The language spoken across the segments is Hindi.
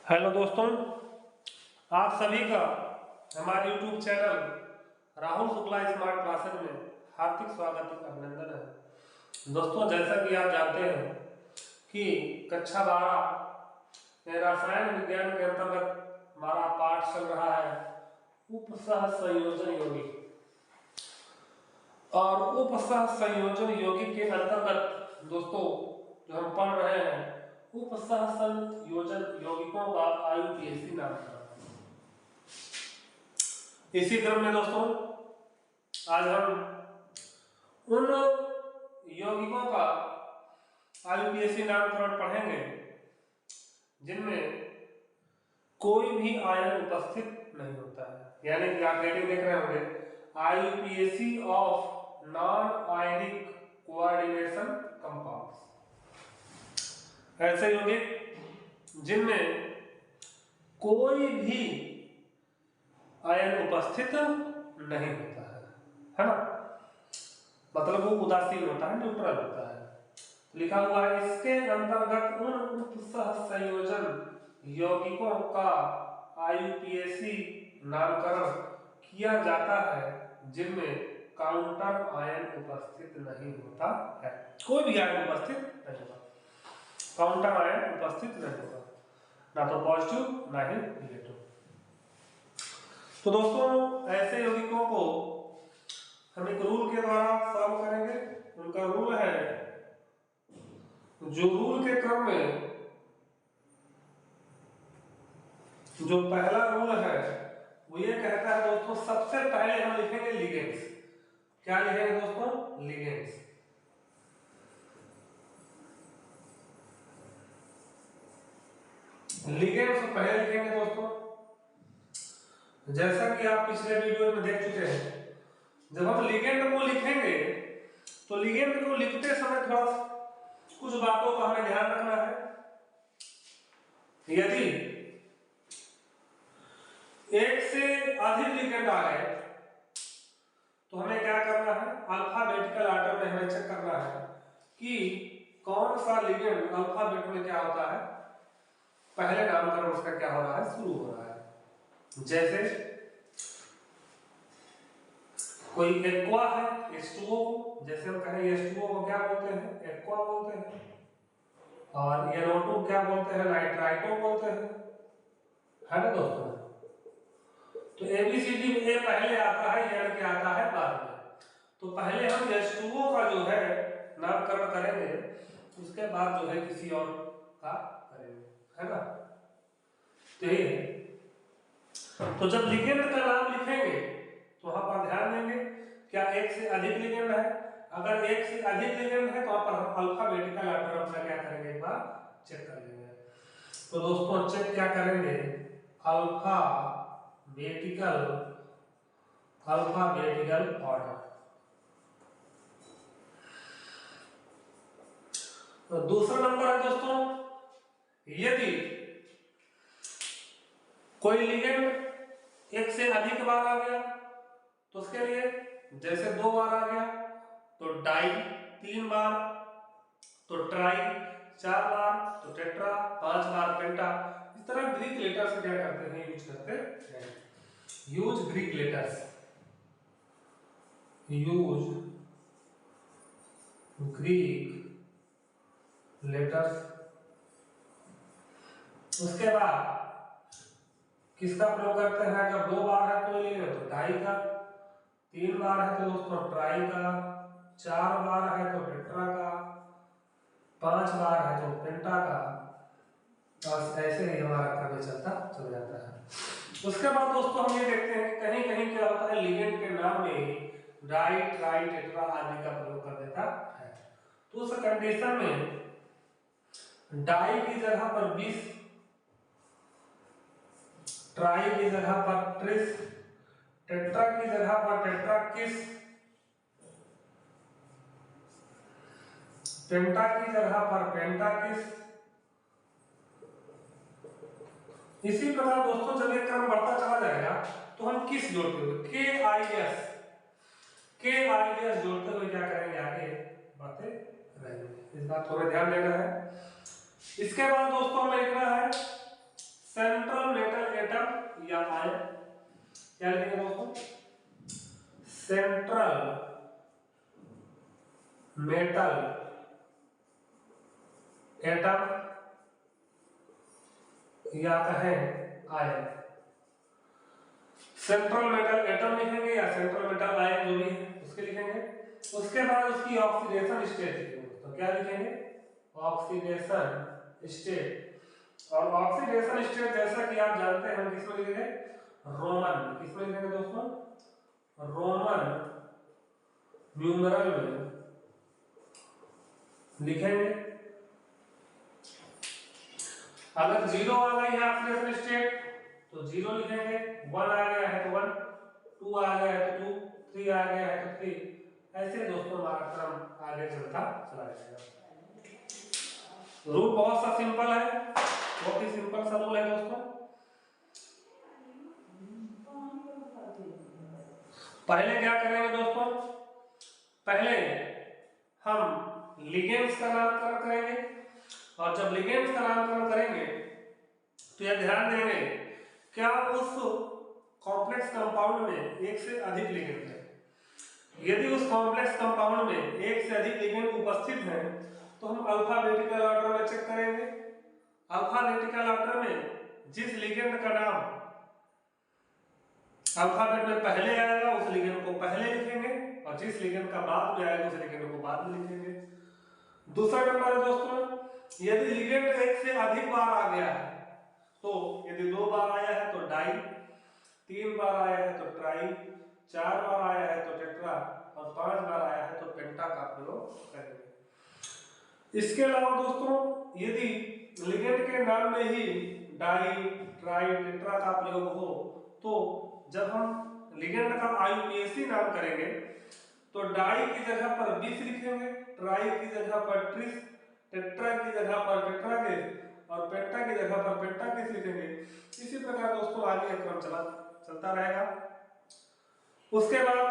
हेलो दोस्तों, आप सभी का हमारे YouTube channel Rahul Shukla smart classes में हार्दिक स्वागत अभिनंदन है। दोस्तों, जैसा कि आप जानते हैं कि कक्षा 12 में रसायन विज्ञान के अंतर्गत हमारा पाठ चल रहा है उपसह संयोजन यौगिक। और उपसह संयोजन यौगिक के अंतर्गत दोस्तों जो हम पढ़ रहे हैं उपसह संयोजन यौगिकों का IUPAC नामकरण। इसी क्रम में दोस्तों आज हम उन यौगिकों का IUPAC नामकरण पढ़ेंगे जिनमें कोई भी आयन उपस्थित नहीं होता है। यानी कि आप हेडिंग देख रहे होंगे IUPAC of non ionic coordination compounds. ऐसे यौगिक जिनमें कोई भी आयन उपस्थित नहीं होता है ना, मतलब वो उदासीन होता है, न्यूट्रल होता है। लिखा हुआ है इसके अंतर्गत उन उपसह संयोजन यौगिकों का IUPAC नामकरण किया जाता है जिनमें काउंटर आयन उपस्थित नहीं होता है। कोई भी आयन उपस्थित नहीं होता, काउंटर आयन उपस्थित नहीं होगा, ना तो पॉजिटिव ना ही नेगेटिव। तो दोस्तों ऐसे यौगिकों को हम एक रूल के द्वारा सॉल्व करेंगे। उनका रूल है, जो रूल के क्रम में जो पहला रूल है वो ये कहता है दोस्तों, सबसे पहले हम लिखेंगे लिगेंड्स। क्या लिखेंगे दोस्तों? लिगेंड्स। लिगेंड्स पहले लिखेंगे दोस्तों। जैसा कि आप पिछले वीडियो में देख चुके हैं, जब हम लिगेंड को लिखेंगे तो लिगेंड को लिखते समय थोड़ा कुछ बातों का हमें ध्यान रखना है। यदि एक से अधिक लिगेंड आ गए तो हमें क्या करना है, अल्फाबेटिकल ऑर्डर में हमें चेक करना है कि कौन सा लिगेंड अल्फाबेट में क्या होता है, पहले नामकरण उसका क्या हो रहा है, शुरू हो रहा है। जैसे कोई एक्वा है, H2O, जैसे हम कहें H2O को क्या बोलते हैं, एक्वा बोलते हैं, और NO2 क्या बोलते हैं, नाइट्राइटो बोलते हैं, है ना दोस्तों। तो ABCD में A पहले आता है, N क्या आता है बाद में। तो पहले हम H2O का जो है नामकरण करेंगे, उसके बाद जो है किसी और का करेंगे, है ना। तो जब लिगेंड का नाम लिखेंगे तो वहां पर ध्यान देंगे क्या एक से अधिक लिगेंड है। अगर एक से अधिक लिगेंड है तो वहां पर हम अल्फाबेटिकल ऑर्डर अपना क्या करेंगे, एक बार चेक कर लेंगे। तो दोस्तों चेक क्या करेंगे, अल्फाबेटिकल ऑर्डर। तो दूसरा नंबर है दोस्तों, यदि कोई लिगेंड एक से अधिक बार आ गया तो उसके लिए, जैसे 2 बार आ गया तो डाई, 3 बार तो ट्राई, 4 बार तो टेट्रा, 5 बार पेंटा। इस तरह ग्रीक लेटर्स क्या करते हैं, यूज करते हैं। Use Greek letters, use Greek letters. उसके बाद किसका प्रयोग करते हैं, अगर 2 बार है कोई लिगेंड तो डाई का, 3 बार है तो दोस्तों ट्राई का, 4 बार है तो टेट्रा का, 5 बार है तो पेंटा का, और ऐसे ही हमारा क्रम चलता चल जाता है। उसके बाद दोस्तों हम ये देखते हैं कि कहीं कहीं क्या होता है, लिगेंड के नाम में डाई, ट्राई, टेट्रा आदि का प्रयोग कर देता है। तो उस कंडीशन में डाई की जगह पर 20, ट्राई की जगह पर 30, टेट्रा की जगह पर टेट्रा किस, पेंटा की जगह पर पेंटा किस। इसी प्रकार दोस्तों जब एक क्रम बढ़ता चला जाएगा तो हम किस जोड़ते हुए KIS जोड़ते हुए क्या करेंगे, आगे बातें रहेंगे। इस बात को हमें ध्यान देना है। इसके बाद दोस्तों हमें लिखना है सेंट्रल मेटल एटम या आयन, क्या लिखेंगे दोस्तों, सेंट्रल मेटल एटम या कहें आयन। सेंट्रल मेटल एटम लिखेंगे या सेंट्रल मेटल आयन जो भी है उसके लिखेंगे। उसके बाद उसकी ऑक्सीडेशन स्टेट लिखेंगे, तो क्या लिखेंगे, ऑक्सीडेशन स्टेट। और ऑक्सीडेशन स्टेट जैसा कि आप जानते हैं किसमें लिखेंगे, रोमन, किसमें लिखेंगे दोस्तों, रोमन न्यूमेरल में लिखेंगे। अगर 0 आ गई है ऑक्सीडेशन स्टेट तो 0 लिखेंगे, 1 आ गया है तो 1, 2 आ गया है तो 2, 3 आ गया है तो 3। ऐसे दोस्तों हमारा क्रम आगे चलता चला जाएगा। रूल बहुत सा सिंपल है, बहुत ही सिंपल सा रूल है दोस्तों। पहले क्या करेंगे दोस्तों, पहले हम लिगेंड्स का नामकरण करेंगे, और जब लिगेंड्स का नामकरण करेंगे तो यह ध्यान देंगे क्या उस कॉम्प्लेक्स कंपाउंड में एक से अधिक लिगेंड है। यदि उस कॉम्प्लेक्स कंपाउंड में एक से अधिक लिगेंड उपस्थित हैं तो हम अल्फाबेटिकल ऑर्डर में चेक करेंगे। अल्फाबेटिकल ऑर्डर में जिस लिगेंड का नाम अल्फाबेट में पहले आएगा उस लिगेंड को पहले लिखेंगे, और जिस लिगेंड का बाद में आएगा उस लिगेंड को बाद में लिखेंगे। दूसरा नंबर है दोस्तों, यदि लिगेंड एक से अधिक बार आ गया है, तो यदि 2 बार आया है तो डाई, 3 बार आया है तो ट्राई, 4 बार आया है तो टेट्रा, और 5 बार आया है तो पेंटा का प्रयोग करेंगे। इसके अलावा दोस्तों यदि लिगेंड के नाम में ही डाई, ट्राई, टेट्रा का प्रयोग हो तो जब हम लिगेंड का आईयूपीएसी नाम करेंगे तो डाई की जगह पर 20 लिखेंगे, ट्राई की जगह पर 30, टेट्रा की जगह पर टेट्राकेस, और पेंटा की जगह पर पेंटाकेस लिखेंगे। इसी प्रकार दोस्तों आगे क्रम चलता रहेगा। उसके बाद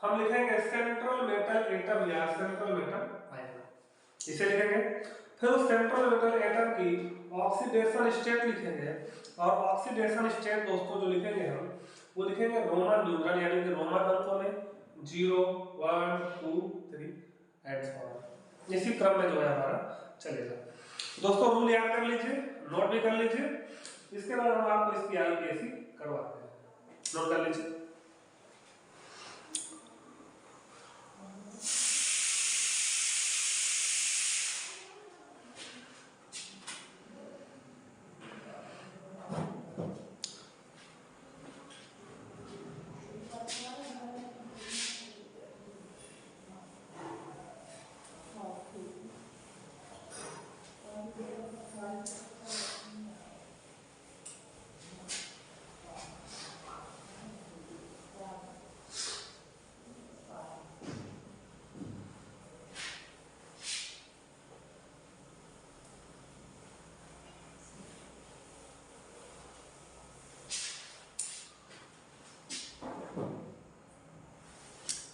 हम लिखेंगे सेंट्रल मेटल एटम या सेंट्रल मेटल आयन, इसे लिखेंगे। फिर उस सेंट्रल मेटल एटम की ऑक्सीडेशन स्टेट लिखेंगे, और ऑक्सीडेशन स्टेट दोस्तों जो लिखेंगे हम वो लिखेंगे रोमन न्यूमेरल, यानी कि रोमन अंकों में 0, 1, 2, 3 एंड सो ऑन। इसी क्रम में जो है हमारा चलेगा। दोस्तों रूल याद कर लीजिए, नोट भी कर लीजिए, इसके बाद हम आपको इसकी आईयूपीएसी करवाते हैं, नोट कर लीजिए।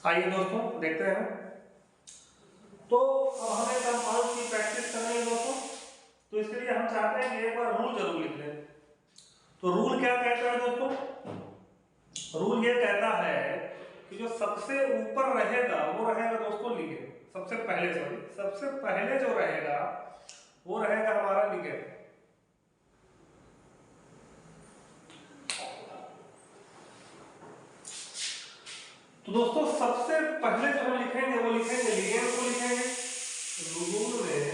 आइए दोस्तों देखते हैं। तो अब हमें कंपाउंड की प्रैक्टिस करनी है दोस्तों, तो इसके लिए हम चाहते हैं कि एक बार रूल जरूर लिख लें। तो रूल क्या कहता है दोस्तों, रूल ये कहता है कि जो सबसे ऊपर रहेगा वो रहेगा दोस्तों लिगेंड, सबसे पहले जो रहेगा वो रहेगा हमारा लिगेंड। तो दोस्तों सबसे पहले जो हम लिखेंगे वो लिखेंगे लिगेंड को लिखेंगे, रूल में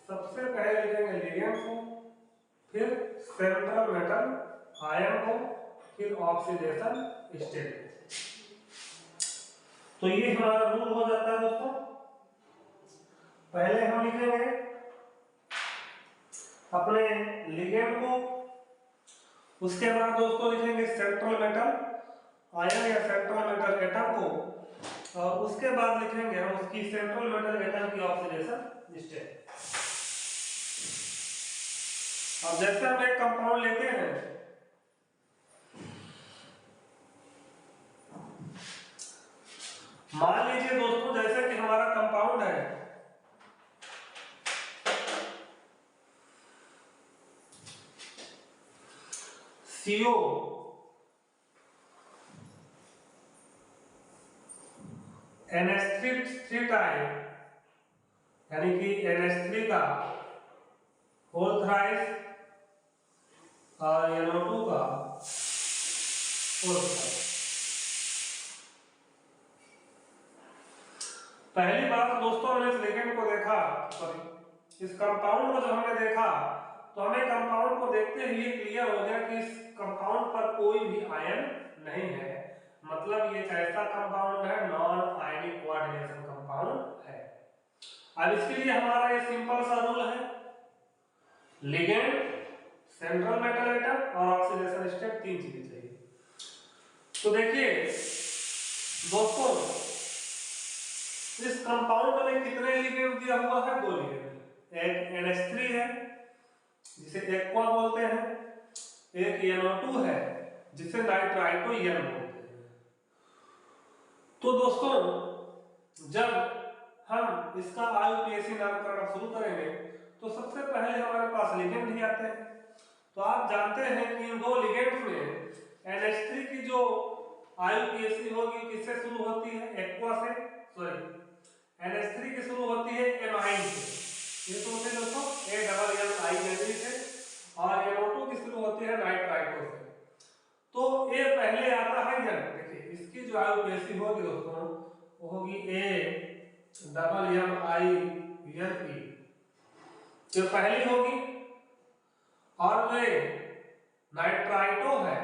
सबसे पहले लिखेंगे लिगेंड को, फिर सेंट्रल मेटल आयन को, फिर ऑक्सीडेशन स्टेट। तो ये हमारा रूल हो जाता है दोस्तों। पहले हम लिखेंगे अपने लिगेंड को, उसके बाद दोस्तों लिखेंगे सेंट्रल मेटल आयन या सेंट्रल मेटल एटम को, और उसके बाद लिखेंगे हम उसकी सेंट्रल मेटल एटम की ऑक्सीडेशन स्टेट। अब जैसे हम एक कंपाउंड लेते हैं, मान लीजिए दोस्तों जैसे कि हमारा कंपाउंड है CO NH3 टाइम यानी कि NH3 का होल थ्राइस और NO2 का होल थ्राइस। पहली बात दोस्तों हमने इस लिगेंड को देखा, सॉरी इस कंपाउंड को जब हमने देखा तो हमें कंपाउंड को देखते ही क्लियर हो गया कि इस कंपाउंड पर कोई भी आयन नहीं है, मतलब ये कैसा कंपाउंड है, नॉन आयनिक कोऑर्डिनेशन कंपाउंड है। अब इसके लिए हमारा ये सिंपल सा रूल है, लिगेंड, सेंट्रल मेटल एटम और ऑक्सीडेशन स्टेट, तीन चीजें चाहिए। तो देखिए दोस्तों इस कंपाउंड में कितने लिगेंड दिया हुआ है, दो लिगेंड, एक NH3 है जिसे एक्वा बोलते हैं, एक NO2 है जिसे नाइट्राइटोएन बोलते हैं। तो दोस्तों जब हम इसका IUPAC नामकरण शुरू करेंगे तो सबसे पहले हमारे पास लिगेंड ही आते हैं। तो आप जानते हैं कि इन दो लिगेंड्स में NH3 की जो IUPAC होगी किससे शुरू होती है, एक्वा से, सॉरी NH3 की शुरू होती है एमाइन से, ये तो होते हैं दोस्तों ANNI से, और NO2 की शुरू होती है नाइट्राइटो से। तो ये पहले आता है जन, देखिए इसकी जो IUPAC होगी दोस्तों वो होगी ANNI, जो पहली होगी, और वे नाइट्राइटो है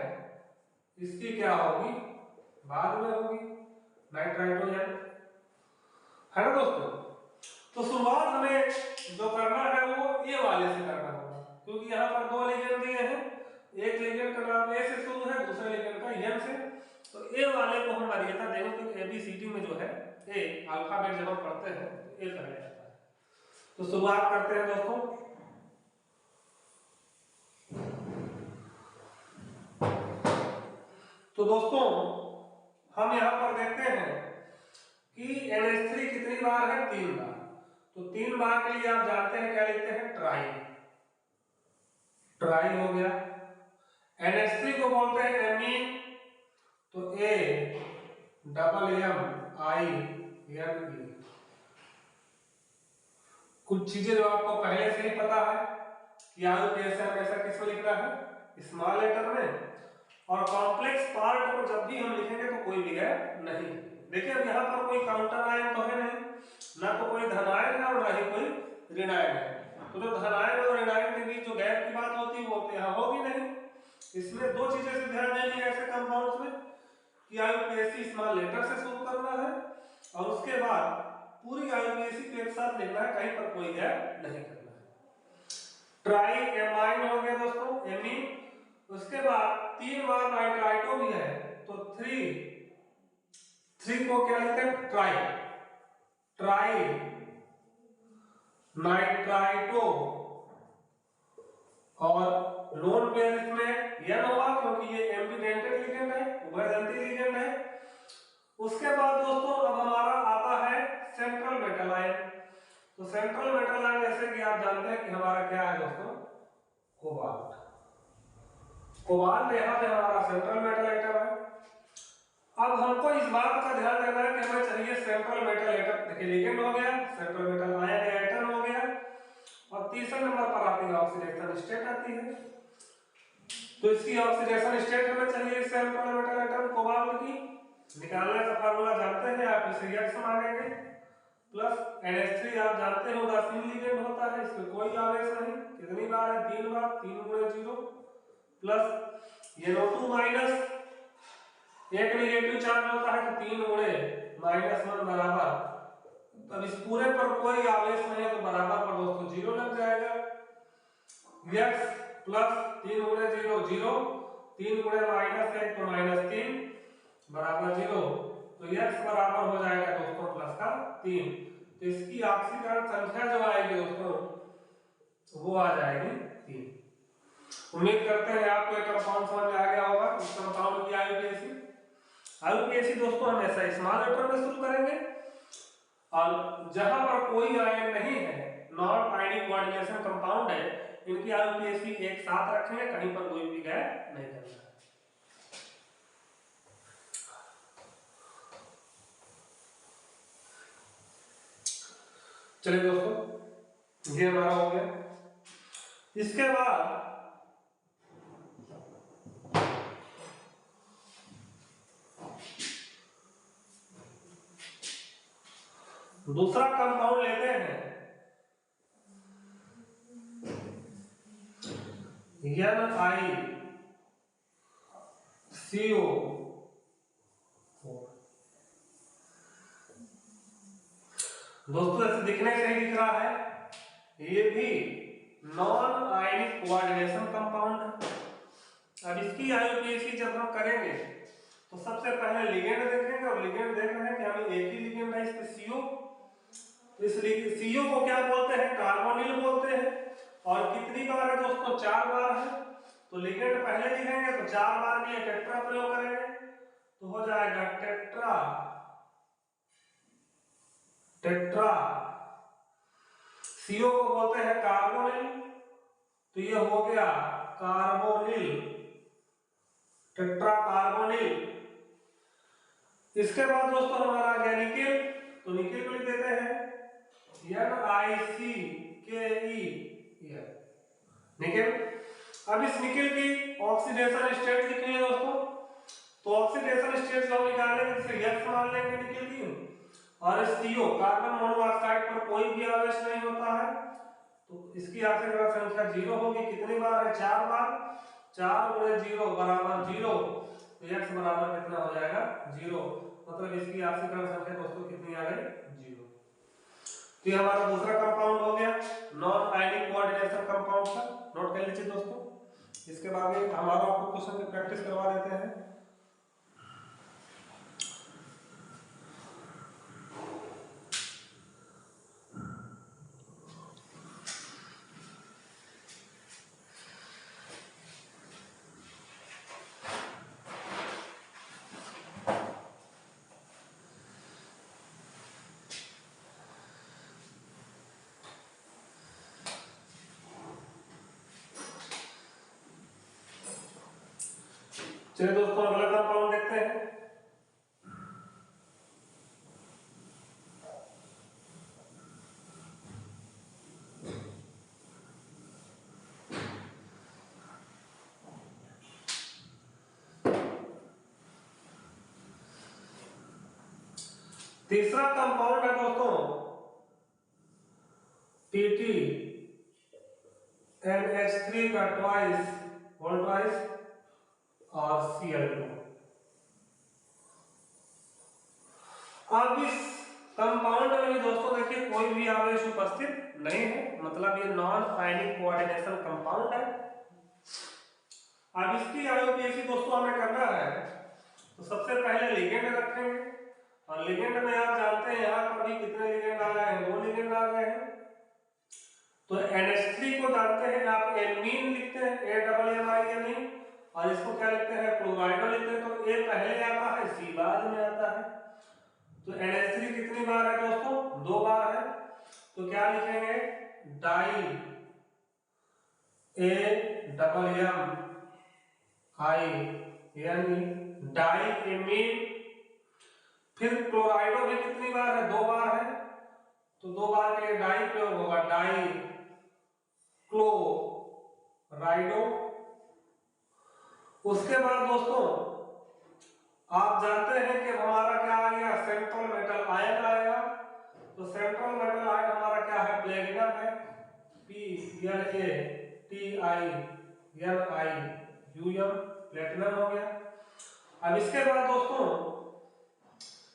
इसकी क्या होगी, बाद में होगी नाइट्राइटोएन, है ना दोस्तों। तो शुरुआत हमें जो करना है वो ये वाले से करना होगा, क्योंकि यहाँ पर दो लिगेंड दिए हैं, एक लिगेंड का नाम A से शुरू है, दूसरे लिगेंड का N से। तो A वाले को हम वरीयता देंगे क्योंकि ABCD में जो है A अल्फाबेट जब हम पढ़ते हैं तो A पहले आता है। तो शुरुआत करते हैं दोस्तों। तो दोस्तों हम यहाँ पर देखते हैं कि NH3 कितनी बार है, 3 बार। तो 3 बार के लिए आप जानते हैं क्या लिखते हैं, ट्राई, ट्राई हो गया। NH3 को बोलते हैं एमीन, तो AMMINE। कुछ चीजें जो आपको पहले से ही पता है कि IUPAC हमेशा किसमें लिखना है, स्मॉल लेटर में, और कॉम्प्लेक्स पार्ट को जब भी हम लिखेंगे तो कोई भी गैप नहीं। देखिए अब यहाँ पर कोई काउंटर आयन तो है नहीं, ना तो कोई धन आयन है और ना ही कोई ऋण आयन है। तो जो धन आयन और ऋण आयन के बीच जो गैप की बात होती है वो तो यहाँ होगी नहीं। इसमें दो चीजें से ध्यान देनी है ऐसे कंपाउंड्स में कि IUPAC स्मॉल लेटर से शुरू करना है और उसके बाद पूरी IUPAC को एक साथ लिखना है, कहीं पर कोई गैप नहीं करना है। ट्राई एमाइन हो गया दोस्तों, एमीन। उसके बाद 3 बार नाइट्राइटो भी है, तो 3 को क्या लिखते हैं, ट्राई, ट्राई नाइट्राइटो, और लोन पेयर इसमें N होगा क्योंकि ये एम्बिडेंटेड लिगेंड है, उभयदंती लिगेंड है। उसके बाद दोस्तों अब हमारा आता है सेंट्रल मेटल आयन। तो सेंट्रल मेटल आयन जैसे कि आप जानते हैं कि हमारा क्या है दोस्तों, कोबाल्ट। कोबाल्ट यहाँ पे हमारा सेंट्रल मेटल एटम है। अब हमको इस बात का ध्यान देना है कि हमें चाहिए सेंट्रल मेटल एटम। देखिए लिगेंड हो गया, सेंट्रल मेटल आयन या एटम हो गया, और तीसरे नंबर पर आती है ऑक्सीडेशन स्टेट आती है। तो इसकी ऑक्सीडेशन स्टेट हमें चाहिए सेंट्रल मेटल एटम कोबाल्ट की। निकालने का फार्मूला जानते हैं आप, इसे X मानेंगे प्लस NH3 आप जानते हो उदासीन लिगेंड होता है, इसमें कोई आवेश नहीं। कितनी बार है, 3 बार, 3 गुणे 0 प्लस NO2 माइनस, एक नेगेटिव चार्ज होता है तो 3 गुणे -1 बराबर, तब इस पूरे पर कोई आवेश नहीं है तो बराबर पर दोस्तों 0 लग जाएगा। X प्लस 3 गुणे 0 0, 3 गुणे -1 तो -3 बराबर 0, तो X बराबर हो जाएगा दोस्तों प्लस का 3। तो इसकी ऑक्सीकरण संख्या जो आएगी दोस्तों वो आ जाएगी 3। उम्मीद करते हैं आपको एक कंपाउंड समझ में आ गया होगा। इस कंपाउंड की IUPAC दोस्तों हमेशा स्मॉल लेटर में शुरू करेंगे, और जहां पर कोई आयन नहीं है नॉन आयनिक कोऑर्डिनेशन कंपाउंड है, इनकी आईयूपीएसी एक साथ रखेंगे, कहीं पर कोई भी गैप नहीं करना है। चलिए दोस्तों, ये हमारा हो गया। इसके बाद दूसरा कंपाउंड लेते हैं NiCO4। दोस्तों ऐसे दिखने से ही दिख रहा है, ये भी नॉन आयनिक कोऑर्डिनेशन कंपाउंड है। अब इसकी आईयूपीएसी जब हम करेंगे तो सबसे पहले लिगेंड देखेंगे, और लिगेंड देख रहे हैं कि हमें एक ही लिगेंड है इस पे CO। तो इस CO को क्या बोलते हैं, कार्बोनिल बोलते हैं। और कितनी बार है दोस्तों, 4 बार है। तो लिगेंड पहले लिखेंगे तो 4 बार के लिए टेट्रा प्रयोग करेंगे, तो हो जाएगा टेट्रा टेट्रा। CO को बोलते हैं कार्बोनिल, तो ये हो गया कार्बोनिल, टेट्रा कार्बोनिल। इसके बाद दोस्तों हमारा आ गया निकेल, तो निकेल को लिख देते हैं NiCke, निकेल। अब इस निकेल की ऑक्सीडेशन स्टेट लिखनी है दोस्तों, तो ऑक्सीडेशन स्टेट जो निकालेंगे इसे X मान लेंगे निकेल की। और CO कार्बन मोनोऑक्साइड पर कोई भी आवेश नहीं होता है, तो इसकी आखिरी संख्या 0 होगी। कितनी बार है, 4 बार। 4 × 0 बराबर 0, तो X बराबर कितना हो जाएगा, 0। मतलब इसकी आखिरी संख्या दोस्तों कितनी आ गई, 0। तो ये हमारा दूसरा कंपाउंड हो गया नॉन आयनिक कोऑर्डिनेशन कंपाउंड का। नोट कर लीजिए दोस्तों। इसके बाद हमारा आपको क्वेश्चन की प्रैक्टिस करवा देते हैं। चलिए दोस्तों अगला कंपाउंड देखते हैं। तीसरा कंपाउंड है दोस्तों TTNH3 का ट्वाइस और Cl2। अब इस कंपाउंड में दोस्तों देखिए कोई भी आवेश उपस्थित नहीं है, मतलब ये नॉन आयनिक कोऑर्डिनेशन कंपाउंड है। अब इसकी आईयूपीएसी दोस्तों हमें करना है, तो सबसे पहले लिगेंड रखेंगे। और लिगेंड में आप जानते हैं यहाँ पर भी कितने लिगेंड आ गए हैं, 2 लिगेंड आ गए हैं। तो NH3 को जानते हैं आप एमीन लिखते हैं, AMMINE, और इसको क्या लिखते हैं, क्लोराइडो लिखते हैं। तो A पहले आता है, C बाद में आता है। तो NH3 कितनी बार है दोस्तों, 2 बार है। तो क्या लिखेंगे, डाई AMMINE, डाई एमीन। फिर क्लोराइडो भी कितनी बार है, 2 बार है। तो 2 बार के लिए डाई प्रयोग होगा, डाई क्लोराइडो। उसके बाद दोस्तों आप जानते हैं कि हमारा क्या आ गया, सेंट्रल मेटल आयन आएगा। तो सेंट्रल मेटल आयन हमारा क्या है, प्लेटिनम है, PLATINIUM, प्लेटिनम हो गया। अब इसके बाद दोस्तों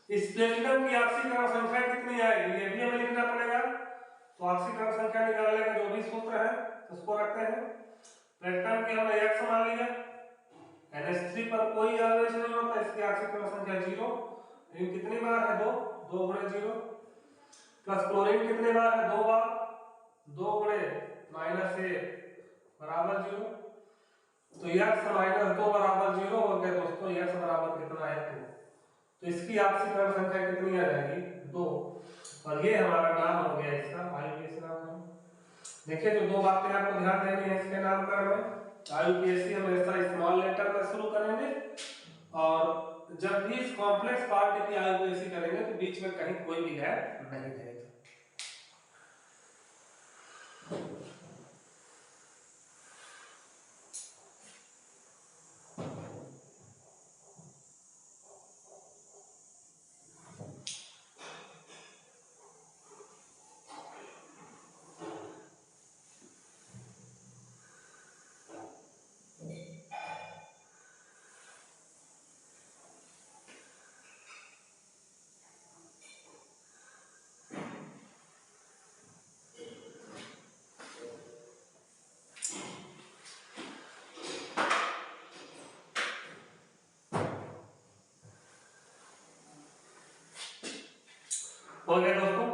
इस प्लेटिनम की ऑक्सीकरण संख्या कितनी आएगी, ये भी हमें लिखना पड़ेगा। तो ऑक्सीकरण संख्या निकालने का जो भी सूत्र है उसको रखते हैं। प्लेटिनम की हमने X मान लिया, NH3 पर कोई आवेश नहीं होता, इसकी ऑक्सीकरण संख्या 0। लेकिन कितनी बार है, 2, 2 × 0। प्लस क्लोरीन कितने बार है, 2 बार, 2 × -1 बराबर 0। तो X - 2 बराबर 0 हो गया दोस्तों। X बराबर कितना है, 2। तो इसकी ऑक्सीकरण संख्या कितनी आ जाएगी, 2। और ये हमारा नाम हो गया इसका आईयूपीएसी नाम। देखिए जो दो बातें आपको ध्यान देनी है इसके नामकरण में, IUPAC हमेशा स्मॉल लेटर में शुरू करेंगे, और जब भी इस कॉम्प्लेक्स पार्ट की IUPAC करेंगे तो बीच में कहीं कोई भी गैप नहीं रहेगा। हो गया दोस्तों।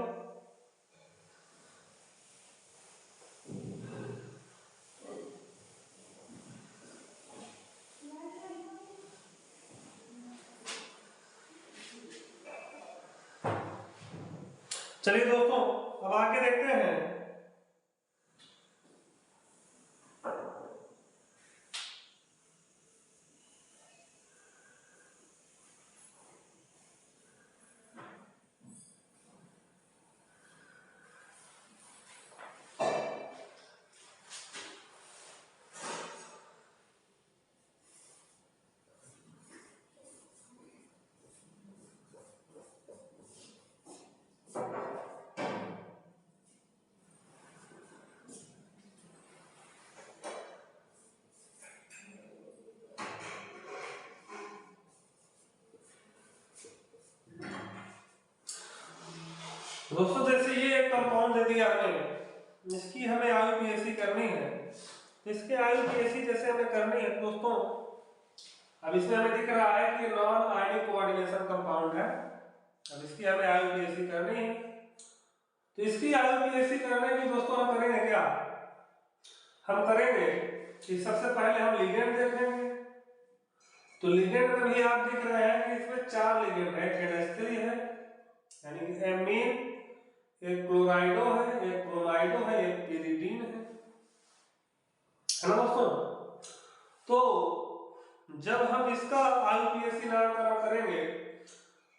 चलिए दोस्तों अब आगे देखते हैं। दोस्तों जैसे ये एक कंपाउंड दे दिया हमें, इसकी हमें IUPAC करनी है, तो इसके IUPAC जैसे हमें करनी है दोस्तों, अब इसमें हमें दिख रहा है कि नॉन आयनिक कोऑर्डिनेशन कंपाउंड है। अब इसकी हमें IUPAC करनी है, तो इसकी IUPAC करने की दोस्तों हम करेंगे क्या, हम करेंगे कि सबसे पहले हम लिगेंड देखेंगे। तो लिगेंड में भी आप देख रहे हैं कि इसमें 4 लिगेंड है, NH3 है यानी कि एमीन, एक क्लोराइडो है, एक ब्रोमाइडो है, एक पिरिडीन है ना दोस्तों। तो जब हम इसका IUPAC नामकरण करेंगे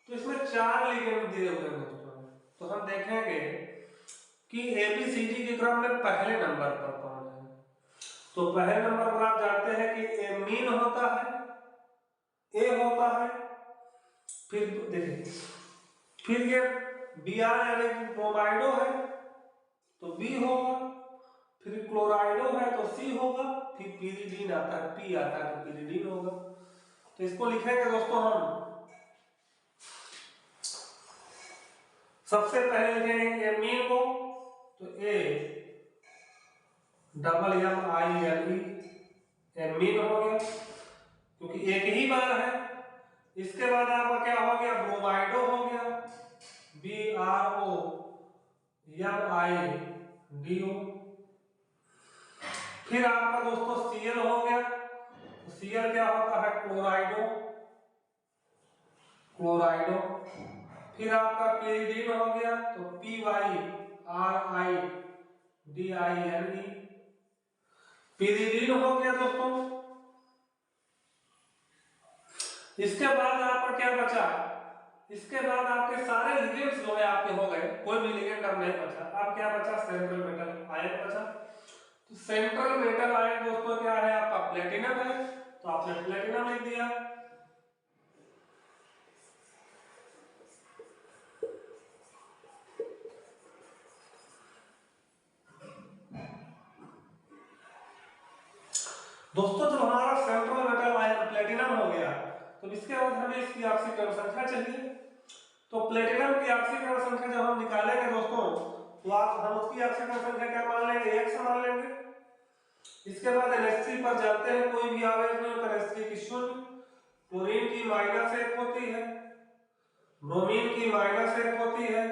तो इसमें 4 लिगेंड दिए हुए हैं दोस्तों। तो हम देखेंगे कि ABCD के क्रम में पहले नंबर पर कौन है। तो पहले नंबर पर आप जानते हैं कि एमीन होता है, ए होता है, फिर देखिए फिर ये Br यानी कि ब्रोमाइडो है तो B होगा, फिर क्लोराइडो है तो C होगा, फिर पिरिडीन आता है, P आता है तो पिरिडीन होगा। तो इसको लिखेंगे दोस्तों हम, सबसे पहले लिखेंगे एमीन को, तो A डबल MINE एमीन हो गया क्योंकि एक ही बार है। इसके बाद आपका क्या हो गया, ब्रोमाइडो हो गया, BROMIDO। फिर आपका दोस्तों Cl हो गया, तो Cl क्या होता है, क्लोराइडो। फिर आपका पिरिडीन हो गया तो PYRIDINE पिरिडीन हो गया दोस्तों। इसके बाद आपका क्या बचा, इसके बाद आपके सारे लिगेंड्स जो है आपके हो गए, कोई भी लिगेंड अब नहीं बचा। अब क्या बचा, सेंट्रल मेटल आयन बचा। तो सेंट्रल मेटल आयन दोस्तों क्या है आपका, प्लेटिनम है, तो आपने प्लेटिनम लिख दिया। दोस्तों जब हमारा सेंट्रल मेटल आयन प्लेटिनम हो गया तो इसके बाद हमें इसकी ऑक्सीकरण संख्या चाहिए। तो प्लेटिनम की ऑक्सीकरण संख्या जब हम निकालेंगे दोस्तों तो हम उसकी ऑक्सीकरण संख्या क्या मान लेंगे, 1 मान लेंगे। इसके बाद NH3 पर जानते हैं कोई भी आवेश नहीं होता, NH3 की 0, क्लोरीन की -1 होती है, ब्रोमीन की -1 होती है,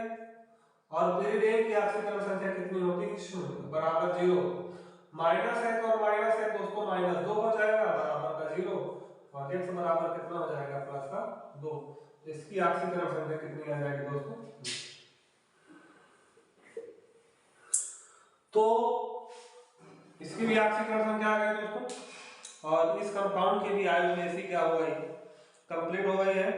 और पिरिडीन की ऑक्सीकरण संख्या कितनी होती है, 0 बराबर 0। -1 और -1 दोस्तों -2 हो जाएगा बराबर का 0, और x बराबर कितना हो जाएगा, प्लस का 2। तो इसकी ऑक्सीकरण संख्या कितनी आ जाएगी दोस्तों। तो इसकी भी ऑक्सीकरण संख्या आ गई दोस्तों, और इस कंपाउंड की भी IUPAC क्या हो गई, कंप्लीट हो गई है।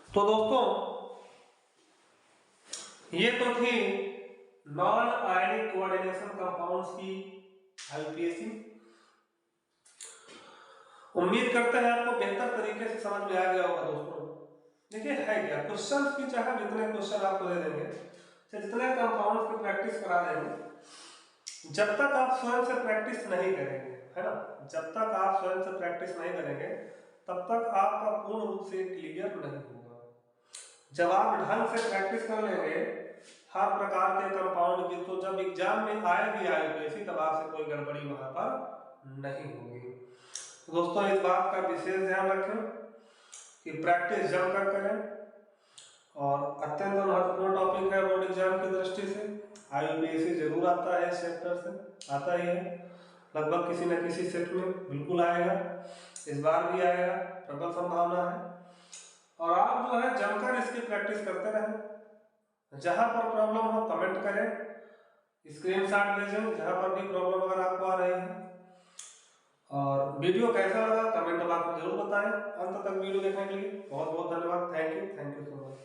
तो दोस्तों ये तो थी नॉन आयनिक कोऑर्डिनेशन कंपाउंड्स की IUPAC। उम्मीद करते हैं आपको बेहतर तरीके से समझ में आ गया होगा दोस्तों। देखिए है क्या, क्वेश्चन की चाहे जितने क्वेश्चन आपको दे देंगे, जितने कंपाउंड्स की प्रैक्टिस करा देंगे, जब तक आप स्वयं से प्रैक्टिस नहीं करेंगे, है ना, जब तक आप स्वयं से प्रैक्टिस नहीं करेंगे तब तक आपका पूर्ण रूप से क्लियर नहीं होगा। जब आप ढंग से प्रैक्टिस कर लेंगे हर प्रकार के कंपाउंड की, तो जब एग्जाम में आएगी IUPAC तब आपसे कोई गड़बड़ी वहां पर नहीं होगी। दोस्तों इस बात का विशेष ध्यान रखें कि प्रैक्टिस जमकर करें, और अत्यंत महत्वपूर्ण टॉपिक है बोर्ड एग्जाम की दृष्टि से। IUPAC जरूर आता है, इस चैप्टर से आता ही है, लगभग किसी न किसी सेट में बिल्कुल आएगा, इस बार भी आएगा, प्रबल संभावना है। और आप जो है जमकर इसकी प्रैक्टिस करते रहें। जहां पर प्रॉब्लम हो कमेंट करें, स्क्रीनशॉट भेजें जहां पर भी प्रॉब्लम अगर आपको आ रही है। और वीडियो कैसा लगा कमेंट बॉक्स में जरूर बताएं। अंत तक वीडियो देखने के लिए बहुत बहुत धन्यवाद। Thank you so much.